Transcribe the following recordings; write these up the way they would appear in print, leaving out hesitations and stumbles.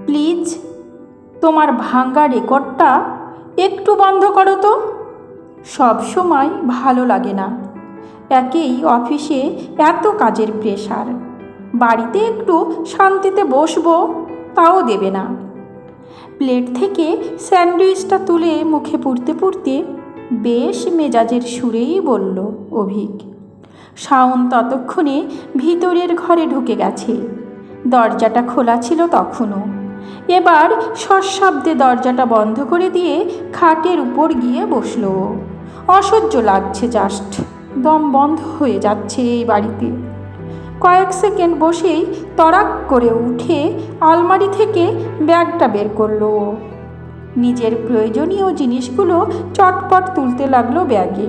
Please তোমার ভাঙ্গা রেকর্ডটা একটু বন্ধ করো তো। সব সময় ভালো লাগে না, একেই অফিসে এত কাজের প্রেশার, বাড়িতে একটু শান্তিতে বসবো তাও দেবে না। প্লেট থেকে স্যান্ডউইচটা তুলে মুখে পুড়তে পুড়তে বেশ মেজাজের সুরেই বলল অভিক। শাওন ততক্ষণে ভিতরের ঘরে ঢুকে গেছে। দরজাটা খোলা ছিল তখনও। এবার সশব্দে দরজাটা বন্ধ করে দিয়ে খাটের উপর গিয়ে বসল। অসহ্য লাগছে, জাস্ট দম বন্ধ হয়ে যাচ্ছে এই বাড়িতে। কয়েক সেকেন্ড বসেই তড়াক করে উঠে আলমারি থেকে ব্যাগটা বের করলো। নিজের প্রয়োজনীয় জিনিসগুলো চটপট তুলতে লাগলো ব্যাগে।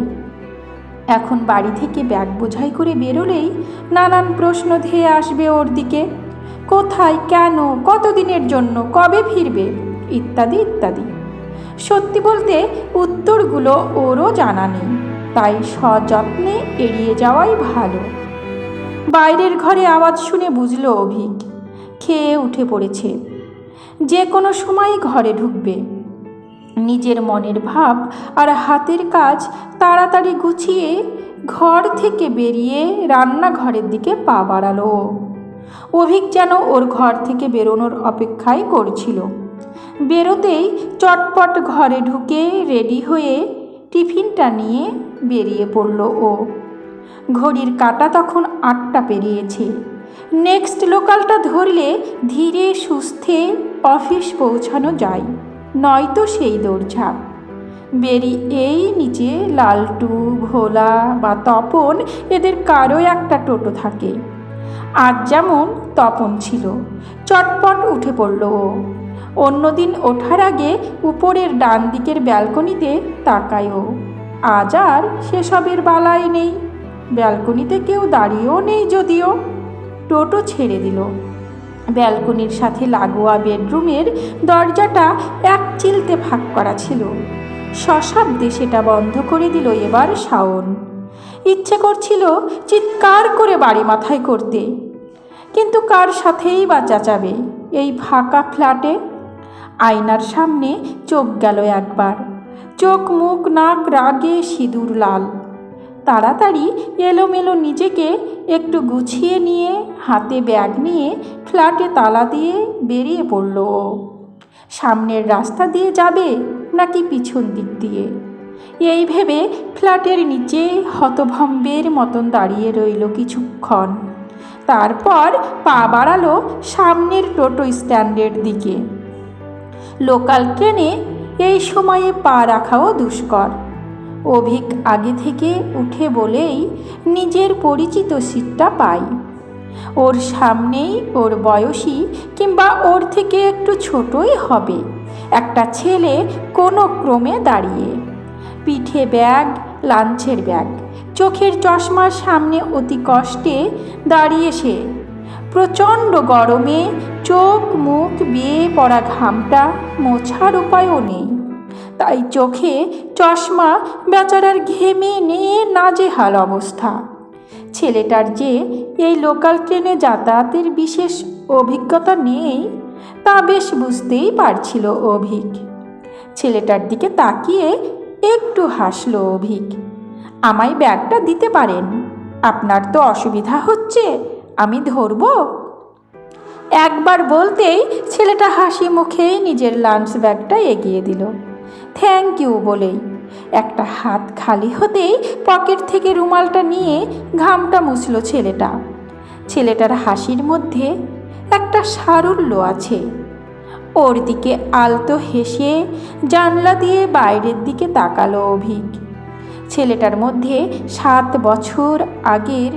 এখন বাড়ি থেকে ব্যাগ বোঝাই করে বেরোলেই নানান প্রশ্ন ধেয়ে আসবে ওর দিকে। কোথায়, কেন, কতদিনের জন্য, কবে ফিরবে, ইত্যাদি ইত্যাদি। সত্যি বলতে উত্তরগুলো ওরও জানা নেই, তাই সযত্নে এড়িয়ে যাওয়াই ভালো। বাইরের ঘরে আওয়াজ শুনে বুঝল অভিক খেয়ে উঠে পড়েছে, যে কোনো সময় ঘরে ঢুকবে। নিজের মনের ভাব আর হাতের কাজ তাড়াতাড়ি গুছিয়ে ঘর থেকে বেরিয়ে রান্নাঘরের দিকে পা বাড়ালো। অভিক যেন ওর ঘর থেকে বেরোনোর অপেক্ষাই করছিল। বেরোতেই চটপট ঘরে ঢুকে রেডি হয়ে টিফিনটা নিয়ে বেরিয়ে পড়ল ও। ঘড়ির কাঁটা তখন 8টা পেরিয়েছে। নেক্সট লোকালটা ধরলে ধীরে সুস্থে অফিস পৌঁছানো যায়, নয়তো সেই দৌড়ঝাঁপ। বেরিয়েই নিচে লালটু, ভোলা বা তপন এদের কারো একটা টোটো থাকে। আজ যেমন তপন ছিল, চটপট উঠে পড়ল ও। অন্যদিন ওঠার আগে উপরের ডান দিকের ব্যালকনিতে তাকায় ও। আজ আর সেসবের বালাই নেই, ব্যালকনিতে কেউ দাঁড়িয়েও নেই যদিও। টোটো ছেড়ে দিল। ব্যালকনির সাথে লাগোয়া বেডরুমের দরজাটা এক চিলতে ফাঁক করা ছিল। সশব্দে সেটা বন্ধ করে দিল এবার শাওন। ইচ্ছে করছিল চিৎকার করে বাড়ি মাথায় করতে, কিন্তু কার সাথেই বা চেঁচাবে এই ফাঁকা ফ্ল্যাটে। আয়নার সামনে চোখ গেল একবার, চোখ মুখ নাক রাগে সিঁদুর লাল। তাড়াতাড়ি এলোমেলো নিজেকে একটু গুছিয়ে নিয়ে হাতে ব্যাগ নিয়ে ফ্ল্যাটে তালা দিয়ে বেরিয়ে পড়ল ও। সামনের রাস্তা দিয়ে যাবে নাকি পিছন দিক দিয়ে, এই ভেবে ফ্ল্যাটের নিচে হতভম্বের মতন দাঁড়িয়ে রইল কিছুক্ষণ। তারপর পা বাড়ালো সামনের টোটো স্ট্যান্ডের দিকে। লোকাল ট্রেনে এই সময়ে পা রাখাও দুষ্কর। অভিক আগে থেকে উঠে বলেই নিজের পরিচিত সিটটা পাই। ওর সামনেই ওর বয়সী কিংবা ওর থেকে একটু ছোটই হবে একটা ছেলে কোনো ক্রমে দাঁড়িয়ে। পিঠে ব্যাগ, লাঞ্চের ব্যাগ, চোখের চশমার সামনে অতি কষ্টে দাঁড়িয়ে সে। প্রচণ্ড গরমে চোখ মুখ বেয়ে পড়া ঘামটা মোছার উপায়ও নেই, তাই চোখে চশমা বেচারার ঘেমে নিয়ে নাজেহাল অবস্থা। ছেলেটার যে এই লোকাল ট্রেনে যাতায়াতের বিশেষ অভিজ্ঞতা নেই তা বেশ বুঝতেই পারছিল অভিক। ছেলেটার দিকে তাকিয়ে একটু হাসল অভিক। আমায় ব্যাগটা দিতে পারেন? আপনার তো অসুবিধা হচ্ছে, আমি ধরব? একবার বলতেই ছেলেটা হাসি মুখেই নিজের লাঞ্চ ব্যাগটা এগিয়ে দিল। থ্যাংক ইউ বলেই একটা হাত খালি হতেই পকেট থেকে রুমালটা নিয়ে ঘামটা মুছল ছেলেটা। ছেলেটার হাসির মধ্যে একটা সারল্য আছে। ওর দিকে আলতো হেসে জানলা দিয়ে বাইরের দিকে তাকালো অভিক। ছেলেটার মধ্যে 7 বছর আগের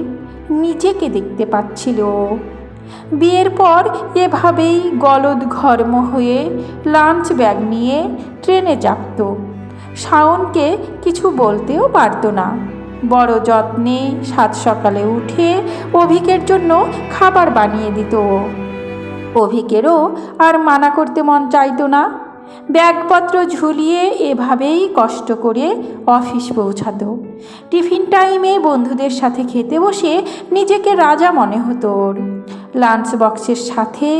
নিজেকে দেখতে পাচ্ছিল। বিয়ের পর এভাবেই গলদঘর্ম হয়ে লাঞ্চ ব্যাগ নিয়ে ট্রেনে চাপত। শাওনকে কিছু বলতেও পারত না। বড় যত্নে সাত সকালে উঠে অভিকের জন্য খাবার বানিয়ে দিত। অভিকেরও আর মানা করতে মন চাইতো না। ব্যাগপত্র ঝুলিয়ে এভাবেই কষ্ট করে অফিস পৌঁছাতো। টিফিন টাইমে বন্ধুদের সাথে খেতে বসে নিজেকে রাজা মনে হতো ওর। লাঞ্চ বক্সের সাথে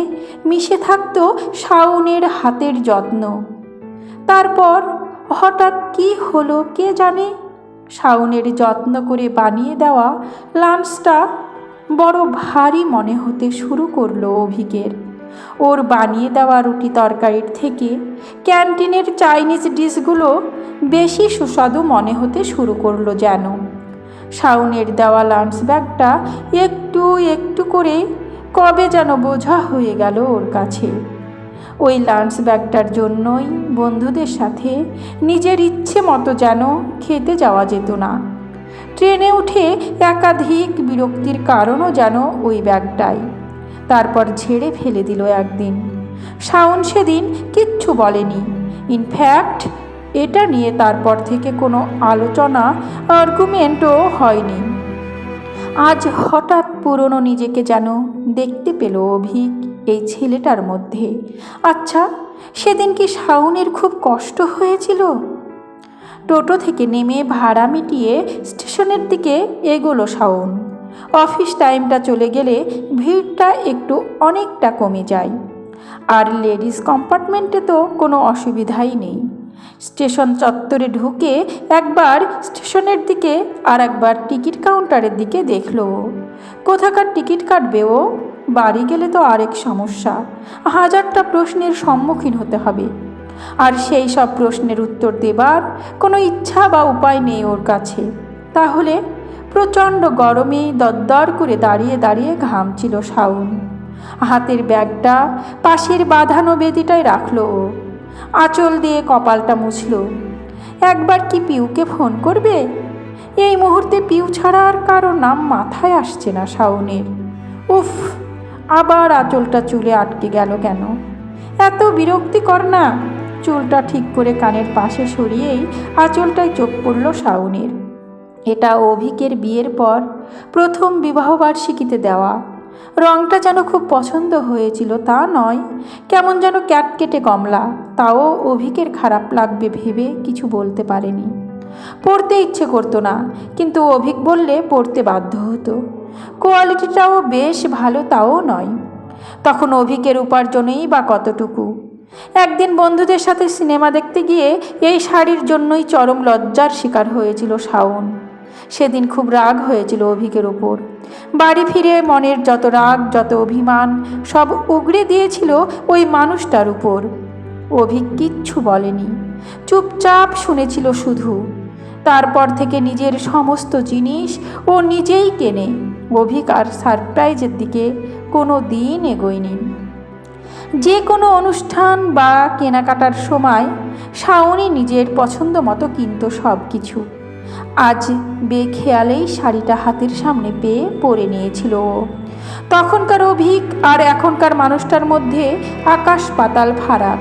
মিশে থাকতো শাওনের হাতের যত্ন। তারপর হঠাৎ কি হলো কে জানে, শাওনের যত্ন করে বানিয়ে দেওয়া লাঞ্চটা বড় ভারী মনে হতে শুরু করলো অভিকের। ওর বানিয়ে দেওয়া রুটি তরকারির থেকে ক্যান্টিনের চাইনিজ ডিশগুলো বেশি সুস্বাদু মনে হতে শুরু করলো যেন। শাওনের দেওয়া লাঞ্চ ব্যাগটা একটু একটু করে কবে যেন বোঝা হয়ে গেল ওর কাছে। ওই লাঞ্চ ব্যাগটার জন্যই বন্ধুদের সাথে নিজের ইচ্ছে মতো যেন খেতে যাওয়া যেত না। ট্রেনে উঠে একাধিক বিরক্তির কারণও যেন ওই ব্যাগটাই। তারপর ঝেড়ে ফেলে দিল একদিন। শাওন সেদিন কিচ্ছু বলেনি। ইনফ্যাক্ট এটা নিয়ে তারপর থেকে কোনো আলোচনা আর্গুমেন্টও হয়নি। আজ হঠাৎ পুরনো নিজেকে যেন দেখতে পেল অভিক এই ছেলেটার মধ্যে। আচ্ছা, সেদিন কি শাওনের খুব কষ্ট হয়েছিল? টোটো থেকে নেমে ভাড়া মিটিয়ে স্টেশনের দিকে এগোলো শাওন। অফিস টাইমটা চলে গেলে ভিড়টা একটু অনেকটা কমে যায়। আর লেডিস কম্পার্টমেন্টে তো কোনো অসুবিধাই নেই। স্টেশন চত্বরে ঢুকে একবার স্টেশনের দিকে আর একবার টিকিট কাউন্টারের দিকে দেখলো। কোথাকার টিকিট কাটবে ও? বাড়ি গেলে তো আরেক সমস্যা, হাজারটা প্রশ্নের সম্মুখীন হতে হবে। আর সেই সব প্রশ্নের উত্তর দেবার কোনো ইচ্ছা বা উপায় নেই ওর কাছে। তাহলে প্রচণ্ড গরমে দরদর করে দাঁড়িয়ে দাঁড়িয়ে ঘামছিল শাওন। হাতের ব্যাগটা পাশের বাঁধানো বেদিটায় রাখলো ও। আঁচল দিয়ে কপালটা মুছল। একবার কি পিউকে ফোন করবে? এই মুহূর্তে পিউ ছাড়া আর কারো নাম মাথায় আসছে না শাওনের। উফ, আবার আঁচলটা চুলে আটকে গেল কেন? এত বিরক্তিকর না। চুলটা ঠিক করে কানের পাশে সরিয়েই আঁচলটায় চোখ পড়ল শাওনের। এটা অভিকের বিয়ের পর প্রথম বিবাহবার্ষিকীতে দেওয়া। রঙটা যেন খুব পছন্দ হয়েছিল তা নয়, কেমন যেন ক্যাটকেটে কমলা। তাও অভিকের খারাপ লাগবে ভেবে কিছু বলতে পারেনি। পড়তে ইচ্ছে করতো না, কিন্তু অভিক বললে পড়তে বাধ্য হতো। কোয়ালিটিটাও বেশ ভালো তাও নয়। তখন অভিকের উপার্জনেই বা কতটুকু। একদিন বন্ধুদের সাথে সিনেমা দেখতে গিয়ে এই শাড়ির জন্যই চরম লজ্জার শিকার হয়েছিল শাওন। সেদিন খুব রাগ হয়েছিল অভিকের ওপর। বাড়ি ফিরে মনের যত রাগ যত অভিমান সব উগড়ে দিয়েছিল ওই মানুষটার উপর। অভিক কিচ্ছু বলেনি, চুপচাপ শুনেছিল শুধু। তারপর থেকে নিজের সমস্ত জিনিস ও নিজেই কেনে। অভিক আর সারপ্রাইজের দিকে কোনো দিন এগোয়নি। যে কোনো অনুষ্ঠান বা কেনাকাটার সময় শাওনই নিজের পছন্দ মতো কিনত সব কিছু। আজ বেখেয়ালেই শাড়িটা হাতের সামনে পেয়ে পরে নিয়েছিল ও। তখনকার অভিক আর এখনকার মানুষটার মধ্যে আকাশ পাতাল ফারাক।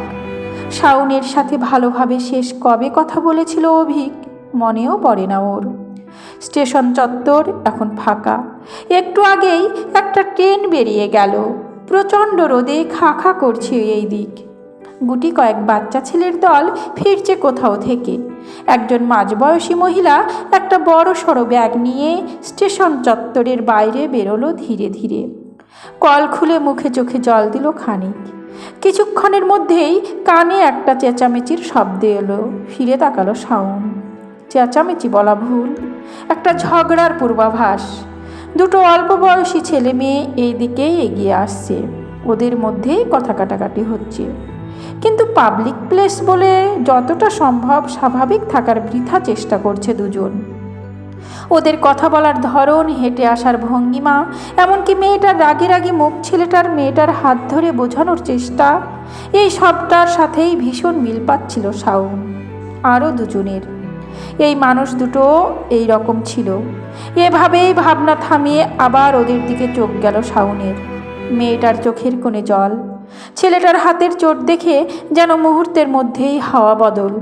শাওনের সাথে ভালোভাবে শেষ কবে কথা বলেছিল অভিক মনেও পড়ে না ওর। স্টেশন চত্বর এখন ফাঁকা। একটু আগেই একটা ট্রেন বেরিয়ে গেল। প্রচণ্ড রোদে খা খা করছে এই দিক। গুটি কয়েক বাচ্চা ছেলের দল ফিরছে কোথাও থেকে। একজন মাঝবয়সী মহিলা একটা বড় সড়ো ব্যাগ নিয়ে স্টেশন চত্বরের বাইরে বেরোলো ধীরে ধীরে। কল খুলে মুখে চোখে জল দিল খানিক। কিছুক্ষণের মধ্যেই কানে একটা চেঁচামেচির শব্দ এলো। ফিরে তাকালো শাওন। চেঁচামেচি বলা ভুল, একটা ঝগড়ার পূর্বাভাস। দুটো অল্প বয়সী ছেলে মেয়ে এই দিকেই এগিয়ে আসছে। ওদের মধ্যেই কথা কাটাকাটি হচ্ছে, কিন্তু পাবলিক প্লেস বলে যতটা সম্ভব স্বাভাবিক থাকার বৃথা চেষ্টা করছে দুজন। ওদের কথা বলার ধরন, হেঁটে আসার ভঙ্গিমা, এমনকি মেয়েটার রাগে রাগে মুখ, ছেলেটার মেয়েটার হাত ধরে বোঝানোর চেষ্টা, এই সবটার সাথেই ভীষণ মিল পাচ্ছিল শাওন। আরও দুজনের। এই মানুষ দুটো এই রকম ছিল। এভাবেই ভাবনা থামিয়ে আবার ওদের দিকে চোখ গেল শাওনের। মেয়েটার চোখের কোণে জল, ছেলেটার হাতের চোট দেখে যেন মুহূর্তের মধ্যেই হাওয়া বদল।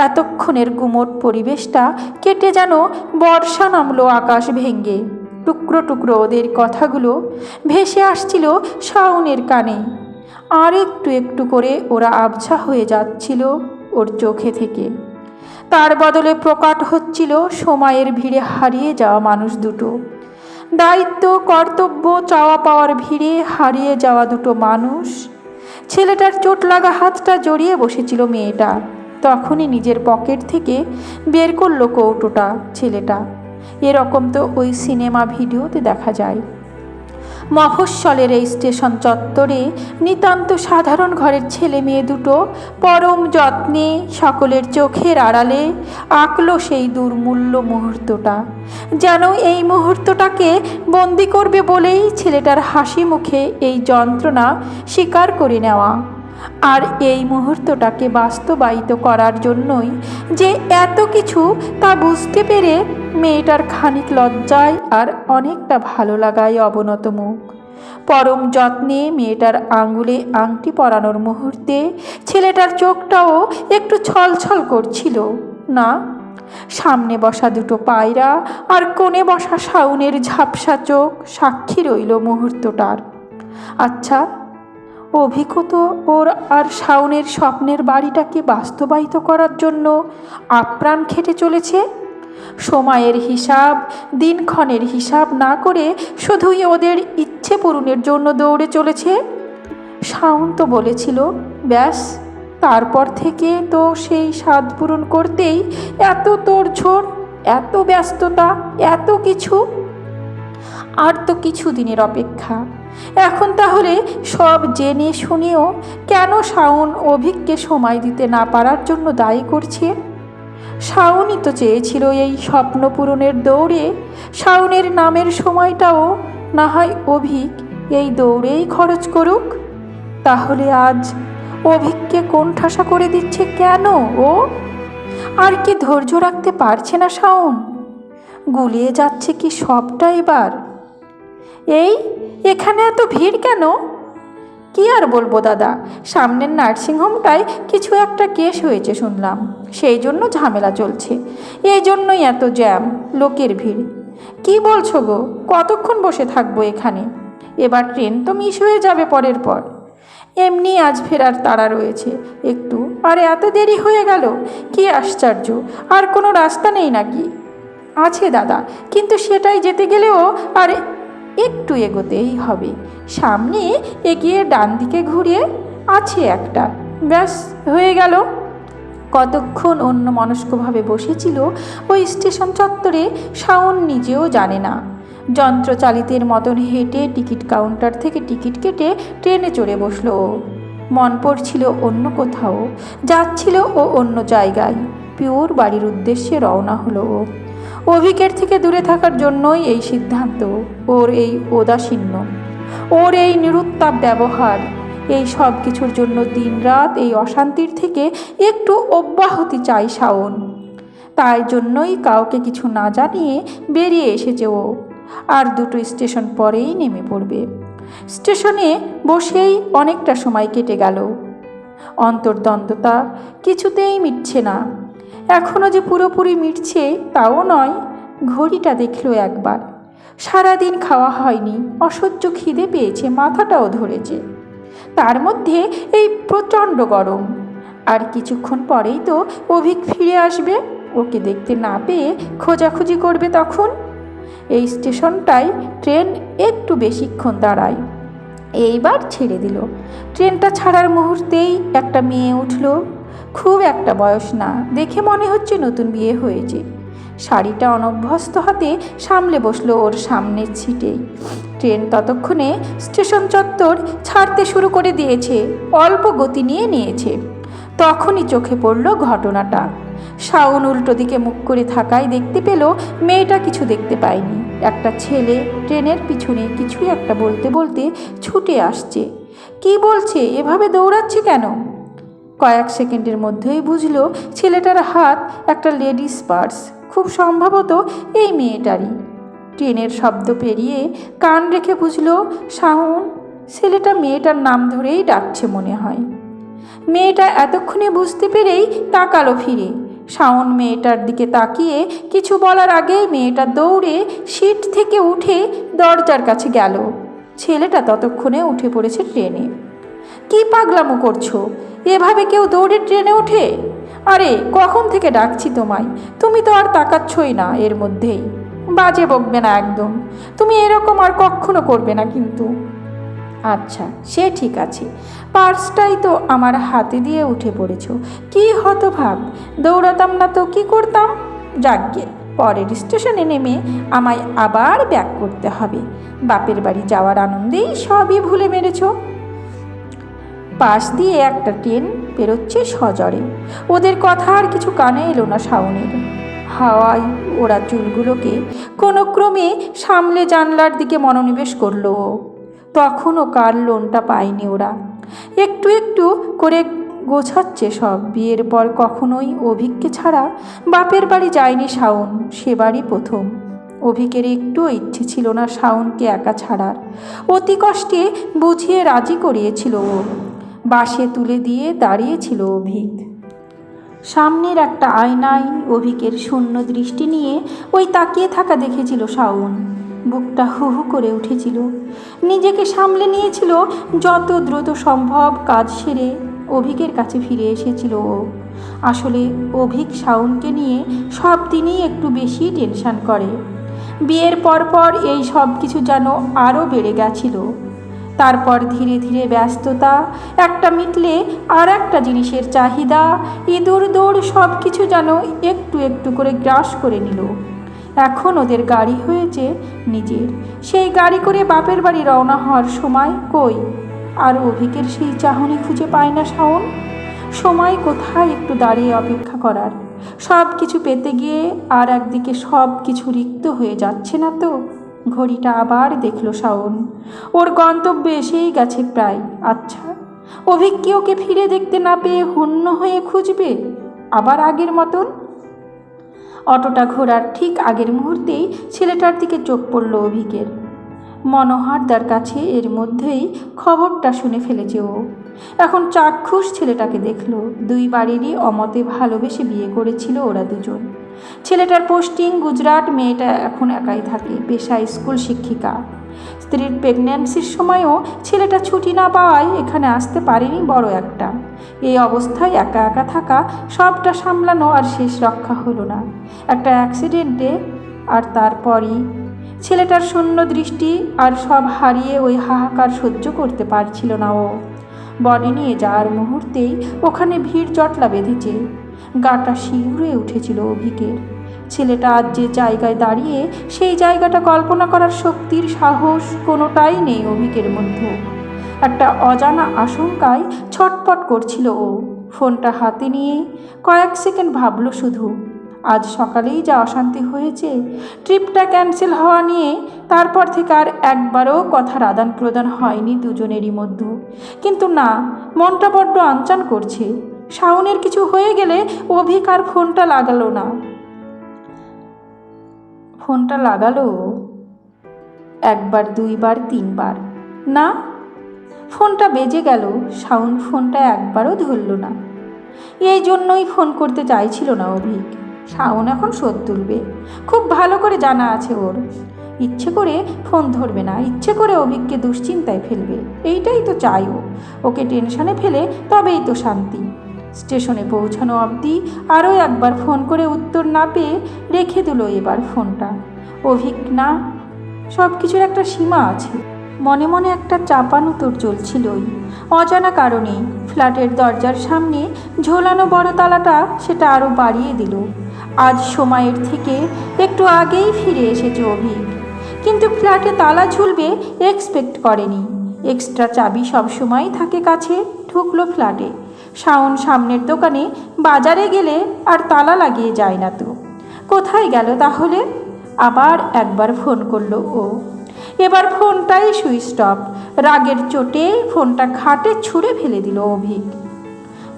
এতক্ষণের গুমোট পরিবেশটা কেটে যেন বর্ষা নামলো আকাশ ভেঙ্গে। টুকরো টুকরো ওদের কথাগুলো ভেসে আসছিল শাওনের কানে। আর একটু একটু করে ওরা আবছা হয়ে যাচ্ছিল ওর চোখে থেকে। তার বদলে প্রকট হচ্ছিল সময়ের ভিড়ে হারিয়ে যাওয়া মানুষ দুটো, দায়িত্ব কর্তব্য চাওয়া পাওয়ার ভিড়ে হারিয়ে যাওয়া দুটো মানুষ। ছেলেটার চোট লাগা হাতটা জড়িয়ে বসেছিল মেয়েটা। তখনই নিজের পকেট থেকে বের করলো কৌটোটা ছেলেটা। এরকম তো ওই সিনেমা ভিডিওতে দেখা যায়। মফস্বলের এই স্টেশন চত্বরে নিতান্ত সাধারণ ঘরের ছেলে মেয়ে দুটো পরম যত্নে সকলের চোখের আড়ালে আঁকল সেই দুর্মূল্য মুহূর্তটা। যেন এই মুহূর্তটাকে বন্দি করবে বলেই ছেলেটার হাসি মুখে এই যন্ত্রণা স্বীকার করে নেওয়া। আর এই মুহূর্তটাকে বাস্তবায়িত করার জন্যই যে এত কিছু তা বুঝতে পেরে মেয়েটার খানিক লজ্জায় আর অনেকটা ভালো লাগায় অবনত মুখ। পরম যত্নে মেয়েটার আঙ্গুলে আংটি পরানোর মুহূর্তে ছেলেটার চোখটাও একটু ছলছল করছিল না। সামনে বসা দুটো পায়রা আর কোণে বসা শাওনের ঝাপসা চোখ সাক্ষী রইল মুহূর্তটার। আচ্ছা, অভিজ্ঞ তো ওর আর শাওনের স্বপ্নের বাড়িটাকে বাস্তবায়িত করার জন্য আপ্রাণ খেটে চলেছে। সময়ের হিসাব দিনক্ষণের হিসাব না করে শুধুই ওদের ইচ্ছে পূরণের জন্য দৌড়ে চলেছে। শাওন তো বলেছিল, ব্যাস তারপর থেকে তো সেই স্বাদ পূরণ করতেই এত তোড়জোড়, এত ব্যস্ততা, এত কিছু। আর তো কিছু দিনের অপেক্ষা। এখন তাহলে সব জেনে শুনেও কেন শাওন অভিককে সময় দিতে না পারার জন্য দায়ী করছে? শাওনই তো চেয়েছিল এই স্বপ্ন পূরণের দৌড়ে শাওনের নামের সময়টাও না হয় অভিক এই দৌড়েই খরচ করুক। তাহলে আজ অভিককে কোণঠাসা করে দিচ্ছে কেন ও? আর কি ধৈর্য রাখতে পারছে না শাওন? গুলিয়ে যাচ্ছে কি সবটা এবার? এখানে এত ভিড় কেন? কি আর বলবো দাদা, সামনের নার্সিংহোমটায় কিছু একটা কেস হয়েছে শুনলাম, সেই জন্য ঝামেলা চলছে। এই জন্যই এত জ্যাম, লোকের ভিড়। কি বলছো গো, কতক্ষণ বসে থাকবো এখানে? এবার ট্রেন তো মিস হয়ে যাবে পরের পর। এমনি আজ ফেরার তাড়া রয়েছে একটু। আর এত দেরি হয়ে গেল, কি আশ্চর্য। আর কোনো রাস্তা নেই নাকি? আছে দাদা, কিন্তু সেটাই যেতে গেলেও আর একটু এগোতেই হবে। সামনে এগিয়ে ডান দিকে ঘুরিয়ে আছে একটা, ব্যাস হয়ে গেল। কতক্ষণ অন্যমনস্কভাবে বসেছিল ওই স্টেশন চত্বরে শাওন নিজেও জানে না। যন্ত্রচালিতের মতন হেঁটে টিকিট কাউন্টার থেকে টিকিট কেটে ট্রেনে চড়ে বসলো ও। মন পড়ছিল অন্য কোথাও, যাচ্ছিল ও অন্য জায়গায়। পিওর বাড়ির উদ্দেশ্যে রওনা হলো ও। অভিকের থেকে দূরে থাকার জন্যই এই সিদ্ধান্ত, ওর এই ঔদাসীন্য, ওর এই নিরুত্তাপ ব্যবহার। এই সব কিছুর জন্য দিনরাত এই অশান্তির থেকে একটু অব্যাহতি চাই শাওন। তাই জন্যই কাউকে কিছু না জানিয়ে বেরিয়ে এসেছে ও। আর দুটো স্টেশন পরেই নেমে পড়বে। স্টেশনে বসেই অনেকটা সময় কেটে গেল। অন্তর্দ্বন্দ্বতা কিছুতেই মিটছে না। এখনও যে পুরোপুরি মিটছে তাও নয়। ঘড়িটা দেখলো একবার, সারাদিন খাওয়া হয়নি, অসহ্য খিদে পেয়েছে, মাথাটাও ধরেছে। তার মধ্যে এই প্রচণ্ড গরম। আর কিছুক্ষণ পরেই তো অভিক ফিরে আসবে। ওকে দেখতে না পেয়ে খোঁজাখুঁজি করবে তখন। এই স্টেশনটায় ট্রেন একটু বেশিক্ষণ দাঁড়ায়। এইবার ছেড়ে দিল। ট্রেনটা ছাড়ার মুহূর্তেই একটা মেয়ে উঠল। খুব একটা বয়স না, দেখে মনে হচ্ছে নতুন বিয়ে হয়েছে। শাড়িটা অনভ্যস্ত হাতে সামলে বসলো ওর সামনের সিটেই। ট্রেন ততক্ষণে স্টেশন চত্বর ছাড়তে শুরু করে দিয়েছে, অল্প গতি নিয়েছে। তখনই চোখে পড়ল ঘটনাটা। শাওন উল্টো দিকে মুখ করে থাকায় দেখতে পেল মেয়েটা কিছু দেখতে পায়নি। একটা ছেলে ট্রেনের পিছনে কিছু একটা বলতে বলতে ছুটে আসছে। কি বলছে, এভাবে দৌড়াচ্ছে কেন? কয়েক সেকেন্ডের মধ্যেই বুঝলো ছেলেটার হাত একটা লেডিস পার্স, খুব সম্ভবত এই মেয়েটারই। ট্রেনের শব্দ পেরিয়ে কান রেখে বুঝলো শাওন। ছেলেটা মেয়েটার নাম ধরেই ডাকছে মনে হয়। মেয়েটা এতক্ষণে বুঝতে পেরেই তাকালো ফিরে। শাওন মেয়েটার দিকে তাকিয়ে কিছু বলার আগেই মেয়েটা দৌড়ে সিট থেকে উঠে দরজার কাছে গেল। ছেলেটা ততক্ষণে উঠে পড়েছে ট্রেনে। কি পাগলামো করছো? এভাবে কেউ দৌড়ে ট্রেনে ওঠে? আরে কখন থেকে ডাকছি তোমায়, তুমি তো আর তাকাচ্ছই না। এর মধ্যেই বাজে বকবে না একদম। তুমি এরকম আর কখনো করবে না কিন্তু। আচ্ছা সে ঠিক আছে, পার্সটাই তো আমার হাতে দিয়ে উঠে পড়েছ, কি হতভাগ। দৌড়াতাম না তো কি করতাম? যাকগে, পরের স্টেশনে নেমে আমায় আবার ব্যাক করতে হবে। বাপের বাড়ি যাওয়ার আনন্দেই সবই ভুলে মেরেছ। পাশ দিয়ে একটা ট্রেন পেরোচ্ছে সজোরে। ওদের কথা আর কিছু কানে এলো না শাওনের। হাওয়ায় ওরা চুলগুলোকে কোনো ক্রমে সামলে জানলার দিকে মনোনিবেশ করলো। তখনও কার লোনটা পায়নি ওরা। একটু একটু করে গোছাচ্ছে সব। বিয়ের পর কখনোই অভিককে ছাড়া বাপের বাড়ি যায়নি শাওন, সেবারই প্রথম। অভিকের একটুও ইচ্ছে ছিল না শাওনকে একা ছাড়ার। অতি কষ্টে বুঝিয়ে রাজি করিয়েছিল ও। বাসে তুলে দিয়ে দাঁড়িয়েছিল অভিক। সামনের একটা আয়নায় অভিকের শূন্য দৃষ্টি নিয়ে ওই তাকিয়ে থাকা দেখেছিল শাওন। বুকটা হু হু করে উঠেছিল। নিজেকে সামলে নিয়েছিল, যত দ্রুত সম্ভব কাজ সেরে অভিকের কাছে ফিরে এসেছিল ও। আসলে অভিক শাওনকে নিয়ে সব দিনই একটু বেশি টেনশন করে। বিয়ের পর এই সব কিছু যেন আরও বেড়ে গেছিল। তারপর ধীরে ধীরে ব্যস্ততা একটা মিটলে আর একটা জিনিসের চাহিদা, ইঁদুর দৌড় সব কিছু যেন একটু একটু করে গ্রাস করে নিল। এখন ওদের গাড়ি হয়েছে নিজের। সেই গাড়ি করে বাপের বাড়ি রওনা হওয়ার সময় কই আর অভিকের সেই চাহনি খুঁজে পায় না শাওন। সময় কোথায় একটু দাঁড়িয়ে অপেক্ষা করার। সব কিছু পেতে গিয়ে আর একদিকে সব কিছু রিক্ত হয়ে যাচ্ছে না তো? ঘড়িটা আবার দেখল শাওন। ওর গন্তব্যে এসেই গেছে প্রায়। আচ্ছা, অভিক কি ওকে ফিরে দেখতে না পেয়ে হন্য হয়ে খুঁজবে আবার আগের মতন? অটোটা ঘোরার ঠিক আগের মুহূর্তেই ছেলেটার দিকে চোখ পড়ল অভিকের। মনোহরদার কাছে এর মধ্যেই খবরটা শুনে ফেলেছে ও। এখন চাক্ষুষ ছেলেটাকে দেখল। দুই বাড়িরই অমতে ভালোবেসে বিয়ে করেছিল ওরা দুজন। ছেলেটার পোস্টিং গুজরাট, মেয়েটা এখন একাই থাকে, পেশা স্কুল শিক্ষিকা। স্ত্রীর প্রেগন্যান্সির সময়ও ছেলেটা ছুটি না পাওয়ায় এখানে আসতে পারেনি বড় একটা। এই অবস্থায় একা একা থাকা, সবটা সামলানো আর শেষ রক্ষা হলো না একটা অ্যাক্সিডেন্টে। আর তারপরই ছেলেটার শূন্য দৃষ্টি আর সব হারিয়ে ওই হাহাকার সহ্য করতে পারছিল না ও। বডি নিয়ে যাওয়ার মুহূর্তেই ওখানে ভিড় জটলা বেঁধেছে। গাটা শিউরে উঠেছিল অভিকের। ছেলেটা আজ যে জায়গায় দাঁড়িয়ে সেই জায়গাটা কল্পনা করার শক্তির সাহস কোনোটাই নেই অভিকের মধ্যে। একটা অজানা আশঙ্কায় ছটপট করছিল ও। ফোনটা হাতে নিয়ে কয়েক সেকেন্ড ভাবল শুধু, আজ সকালেই যা অশান্তি হয়েছে, ট্রিপটা ক্যান্সেল হওয়া নিয়ে, তারপর থেকে আর একবারও কথার আদান প্রদান হয়নি দুজনেরই মধ্যে। কিন্তু না, মনটা বড্ড আনচান করছে। শাওনের কিছু হয়ে গেলে অভিক আর ফোনটা লাগালো একবার, দুইবার, তিনবার, না, ফোনটা বেজে গেল। শাওন ফোনটা একবারও ধরল না। এই জন্যই ফোন করতে চাইছিল না অভিক। শাওন এখন শোধ তুলবে, খুব ভালো করে জানা আছে ওর। ইচ্ছে করে ফোন ধরবে না, ইচ্ছে করে অভিককে দুশ্চিন্তায় ফেলবে। এইটাই তো চাই ও। ওকে টেনশনে ফেলে তবেই তো শান্তি। স্টেশনে পৌঁছানো অবধি আরও একবার ফোন করে উত্তর না পেয়ে রেখে দিল এবার ফোনটা। অভিক না, সব কিছুর একটা সীমা আছে। মনে মনে একটা চাপানো তোর চলছিলই অজানা কারণেই। ফ্ল্যাটের দরজার সামনে ঝোলানো বড় তালাটা সেটা আরও বাড়িয়ে দিল। আজ সময়ের থেকে একটু আগেই ফিরে এসেছে অভিক, কিন্তু ফ্ল্যাটে তালা ঝুলবে এক্সপেক্ট করেনি। এক্সট্রা চাবি সবসময় থাকে কাছে। ঢুকলো ফ্ল্যাটে। শাওন সামনের দোকানে বাজারে গেলে আর তালা লাগিয়ে যায় না তো। কোথায় গেল তাহলে? আবার একবার ফোন করলো ও। এবার ফোনটাই সুইচ অফ। রাগের চোটে ফোনটা খাটে ছুঁড়ে ফেলে দিল অভিক।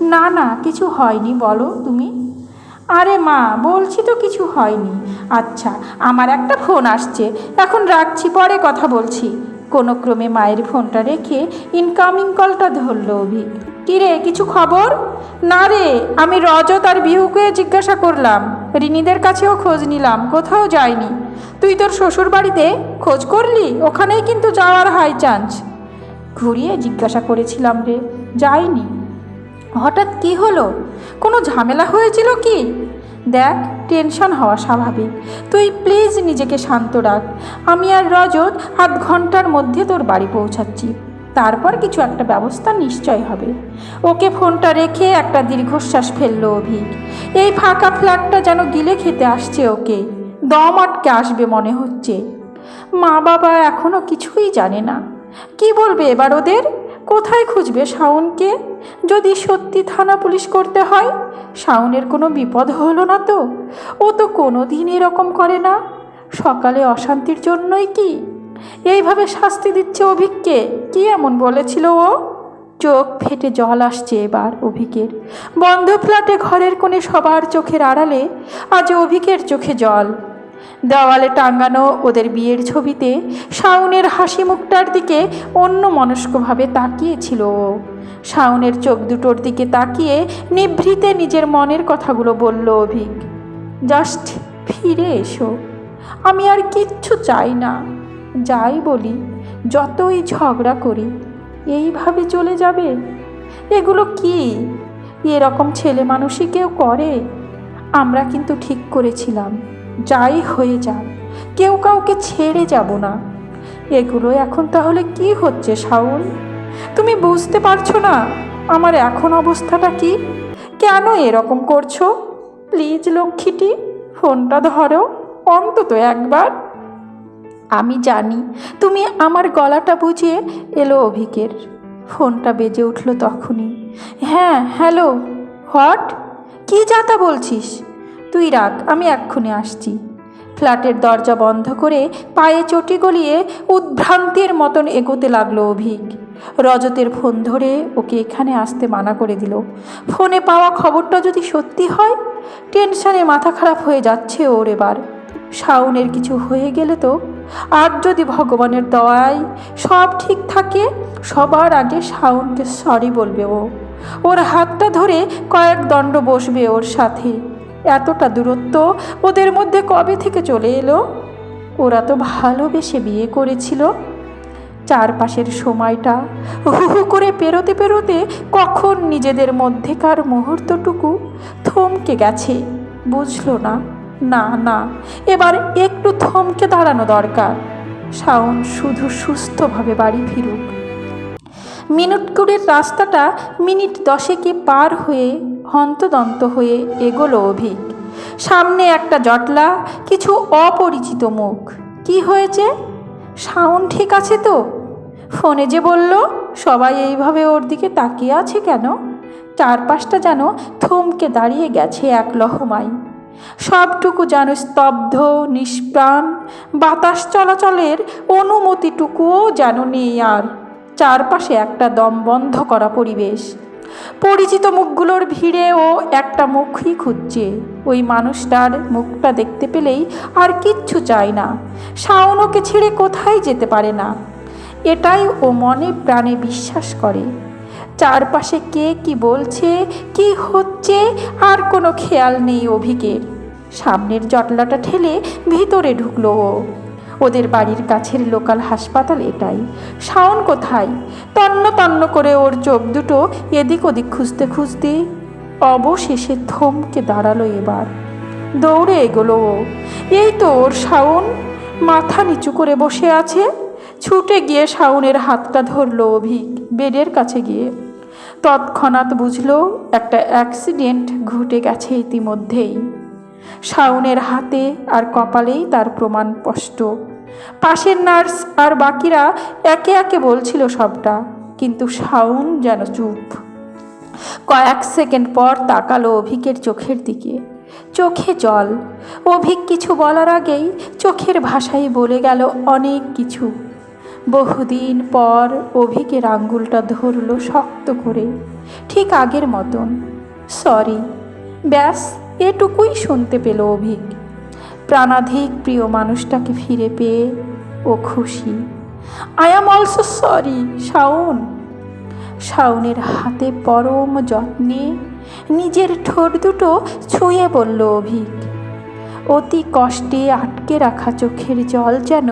না না, কিছু হয়নি, বলো তুমি। আরে মা, বলছি তো কিছু হয়নি। আচ্ছা, আমার একটা ফোন আসছে, এখন রাখছি, পরে কথা বলছি। কোনো ক্রমে মায়ের ফোনটা রেখে ইনকামিং কলটা ধরল অভিক। কিরে, কিছু খবর? না রে, আমি রজত আর বিহুকে জিজ্ঞাসা করলাম, রিনিদের কাছেও খোঁজ নিলাম, কোথাও যায়নি। তুই তোর শ্বশুর বাড়িতে খোঁজ করলি? ওখানেই কিন্তু যাওয়ার হাই চান্স। ঘুরিয়ে জিজ্ঞাসা করেছিলাম রে। যাইনি। হঠাৎ কি হলো? কোনো ঝামেলা হয়েছিল কি? দেখ, টেনশন হওয়া স্বাভাবিক। তুই প্লিজ নিজেকে শান্ত রাখ। আমি আর রজত আধ ঘন্টার মধ্যে তোর বাড়ি পৌঁছাচ্ছি। তারপর কিছু একটা ব্যবস্থা নিশ্চয় হবে। ওকে ফোনটা রেখে একটা দীর্ঘশ্বাস ফেলল অভিক। এই ফাঁকা ফ্ল্যাটটা যেন গিলে খেতে আসছে ওকে। দম আটকে আসবে মনে হচ্ছে। মা বাবা এখনও কিছুই জানে না। কি বলবে এবার ওদের? কোথায় খুঁজবে শাওনকে? যদি সত্যি থানা পুলিশ করতে হয়? শাওনের কোনো বিপদ হলো না তো? ও তো কোনো দিন এরকম করে না। সকালে অশান্তির জন্যই কি এইভাবে শাস্তি দিচ্ছে অভিককে? কি এমন বলেছিল ও? চোখ ফেটে জল আসছে এবার অভিকের। বন্ধ ফ্ল্যাটে ঘরের কোণে সবার চোখের আড়ালে আজ অভিকের চোখে জল। দেওয়ালে টাঙানো ওদের বিয়ের ছবিতে শাওনের হাসি মুখটার দিকে অন্যমনস্কভাবে তাকিয়েছিল ও। শাওনের চোখ দুটোর দিকে তাকিয়ে নিভৃতে নিজের মনের কথাগুলো বলল অভিক। জাস্ট ফিরে এসো। আমি আর কিচ্ছু চাই না। যাই বলি, যতই ঝগড়া করি, এইভাবে চলে যাবে? এগুলো কি? এরকম ছেলে মানুষই কেউ করে? আমরা কিন্তু ঠিক করেছিলাম, যাই হয়ে যাক কেউ কাউকে ছেড়ে যাব না। এগুলো এখন তাহলে কি হচ্ছে শাওন? তুমি বুঝতে পারছো না আমার এখন অবস্থাটা কি? কেন এরকম করছো? প্লিজ লক্ষ্মীটি, ফোনটা ধরো অন্তত একবার। আমি জানি তুমি আমার গলাটা বুঝিয়ে এলো অভিকের। ফোনটা বেজে উঠল তখনই। হ্যাঁ, হ্যালো। হোয়াট? কী যাতা বলছিস? তুই রাখ, আমি এক্ষুনি আসছি। ফ্ল্যাটের দরজা বন্ধ করে পায়ে চটি গলিয়ে উদ্ভ্রান্তির মতন এগোতে লাগলো অভিক। রজতের ফোন ধরে ওকে এখানে আসতে মানা করে দিল। ফোনে পাওয়া খবরটা যদি সত্যি হয়? টেনশনে মাথা খারাপ হয়ে যাচ্ছে ওর এবার। শাওনের কিছু হয়ে গেলে তো? আর যদি ভগবানের দয়ায় সব ঠিক থাকে, সবার আগে শাওনকে সরি বলবে ও। ওর হাতটা ধরে কয়েক দণ্ড বসবে ওর সাথে। এতটা দূরত্ব ওদের মধ্যে কবে থেকে চলে এলো? ওরা তো ভালোবেসে বিয়ে করেছিল। চারপাশের সময়টা হু হু করে পেরোতে পেরোতে কখন নিজেদের মধ্যেকার মুহূর্তটুকু থমকে গেছে বুঝলো না। না না, এবার একটু থমকে দাঁড়ানো দরকার। শাওন শুধু সুস্থভাবে বাড়ি ফিরুক। মিনিট কুড়ির রাস্তাটা মিনিট 10 পার হয়ে হন্তদন্ত হয়ে এগোলো অভিক। সামনে একটা জটলা, কিছু অপরিচিত মুখ। কি হয়েছে? শাওন ঠিক আছে তো? ফোনে যে বলল, সবাই এইভাবে ওর দিকে তাকিয়ে আছে কেন? চারপাশটা যেন থমকে দাঁড়িয়ে গেছে এক লহমায়। সবটুকু যেন স্তব্ধ, নিষ্প্রাণ। বাতাস চলাচলের অনুমতিটুকুও যেন নেই আর। চারপাশে একটা দম বন্ধ করা পরিবেশ। পরিচিত মুখগুলোর ভিড়ে ও একটা মুখই খুঁজছে। ওই মানুষটার মুখটা দেখতে পেলেই আর কিচ্ছু চায় না। শাওন ওকে ছেড়ে কোথায় যেতে পারে না, এটাই ও মনে প্রাণে বিশ্বাস করে। চারপাশে কে কি বলছে, কি হচ্ছে, আর কোনো খেয়াল নেই অভিকের। সামনের জটলাটা ঠেলে ভিতরে ঢুকলো ও। ওদের বাড়ির কাছের লোকাল হাসপাতাল এটাই। শাওন কোথায়? তন্ন তন্ন করে ওর চোখ দুটো এদিক ওদিক খুঁজতে খুঁজতে অবশেষে থমকে দাঁড়ালো এবার। দৌড়ে এগোলো ও। এই তো ওর শাওন, মাথা নিচু করে বসে আছে। ছুটে গিয়ে শাওনের হাতটা ধরল অভিক বেডের কাছে গিয়ে। তৎক্ষণাৎ বুঝল একটা অ্যাক্সিডেন্ট ঘটে গেছে ইতিমধ্যেই। শাওনের হাতে আর কপালেই তার প্রমাণ স্পষ্ট। পাশের নার্স আর বাকিরা একে একে বলছিল সবটা, কিন্তু শাওন যেন চুপ। কয়েক সেকেন্ড পর তাকালো অভিকের চোখের দিকে। চোখে জল। অভিক কিছু বলার আগেই চোখের ভাষায় বলে গেল অনেক কিছু। বহুদিন পর অভিকের আঙ্গুলটা ধরল শক্ত করে, ঠিক আগের মতন। সরি, ব্যাস এটুকুই শুনতে পেল অভিক। প্রাণাধিক প্রিয় মানুষটাকে ফিরে পেয়ে ও খুশি। I am also sorry Shaon. শাওনের হাতে পরম যত্নে নিজের ঠোঁট দুটো ছুঁয়ে বলল অভিক। অতি কষ্টে আটকে রাখা চোখের জল যেন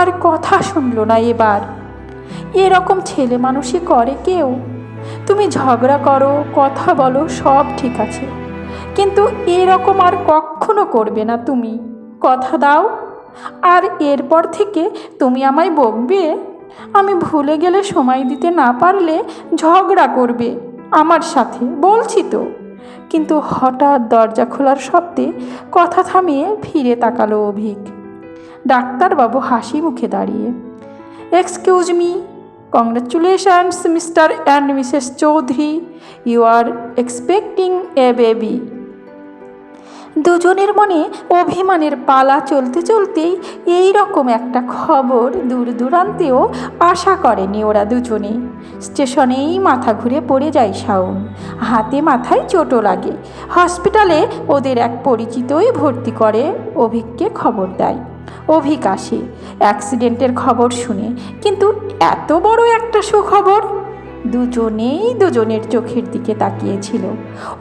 আর কথা শুনল না এবার। এরকম ছেলে মানুষই করে কেউ? তুমি ঝগড়া করো, কথা বলো, সব ঠিক আছে, কিন্তু এরকম আর কখনো করবে না তুমি। কথা দাও। আর এরপর থেকে তুমি আমায় বকবে, আমি ভুলে গেলে সময় দিতে না পারলে ঝগড়া করবে আমার সাথে, বলছি তো। কিন্তু হঠাৎ দরজা খোলার শব্দে কথা থামিয়ে ফিরে তাকালো অভিক। ডাক্তারবাবু হাসি মুখে দাঁড়িয়ে। Excuse me, congratulations mister and missus Chowdhury, you are expecting a baby. দুজনের মনে অভিমানের পালা চলতে চলতেই এই রকম একটা খবর দূর দূরান্তেও আশা করেনি ওরা দুজনে। স্টেশনেই মাথা ঘুরে পড়ে যায় শাওন, হাতে মাথায় চোটও লাগে। হসপিটালে ওদের এক পরিচিতই ভর্তি করে অভিককে খবর দেয়। অভিক আসে অ্যাক্সিডেন্টের খবর শুনে, কিন্তু এত বড় একটা সুখবর! দুজনেই দুজনের চোখের দিকে তাকিয়েছিল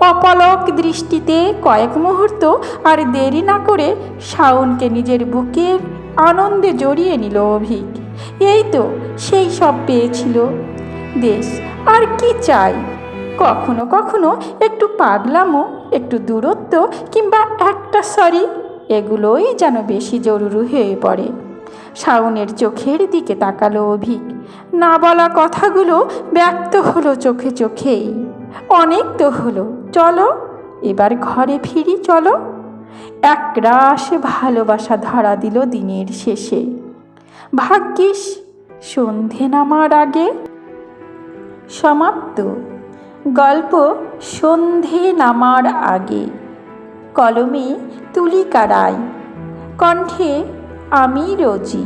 অপলক দৃষ্টিতে। কয়েক মুহূর্ত আর দেরি না করে শাওনকে নিজের বুকের আনন্দে জড়িয়ে নিল অভিক। এই তো সেই সব পেয়েছিল দেশ, আর কি চাই? কখনো কখনো একটু পাগলামো, একটু দূরত্ব, কিংবা একটা সরি, এগুলোই যেন বেশি জরুরি হয়ে পড়ে। শাওনের চোখের দিকে তাকালো অভিক। না বলা কথাগুলো ব্যক্ত হলো চোখে চোখেই। অনেক তো হলো, চলো এবার ঘরে ফিরি, চলো। একরাশ ভালোবাসা ধরা দিল দিনের শেষে। ভাগ্যিস সন্ধে নামার আগে। সমাপ্ত। গল্প সন্ধে নামার আগে। কলমে তুলিকা রায়, কণ্ঠে আমি রোজি।